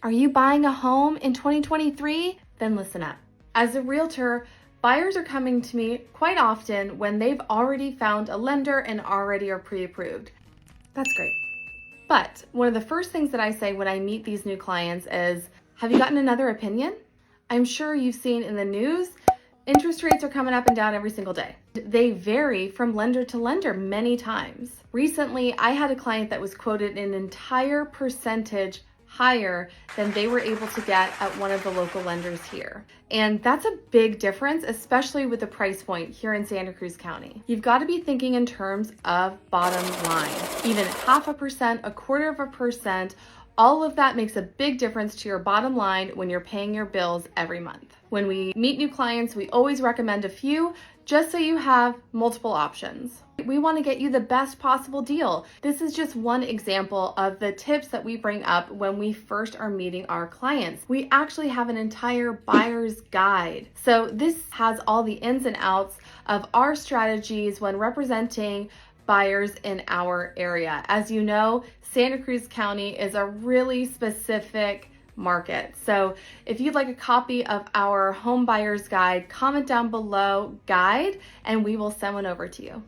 Are you buying a home in 2023? Then listen up. As a realtor, buyers are coming to me quite often when they've already found a lender and already are pre-approved. That's great. But one of the first things that I say when I meet these new clients is, have you gotten another opinion? I'm sure you've seen in the news, interest rates are coming up and down every single day. They vary from lender to lender many times. Recently, I had a client that was quoted an entire percentage higher than they were able to get at one of the local lenders here. And that's a big difference, especially with the price point here in Santa Cruz County. You've got to be thinking in terms of bottom line. Even 0.5%, 1/4%, all of that makes a big difference to your bottom line when you're paying your bills every month. When we meet new clients, we always recommend a few just so you have multiple options. We want to get you the best possible deal. This is just one example of the tips that we bring up when we first are meeting our clients. We actually have an entire buyer's guide. So this has all the ins and outs of our strategies when representing buyers in our area. As you know, Santa Cruz County is a really specific market. So if you'd like a copy of our home buyer's guide, comment down below guide and we will send one over to you.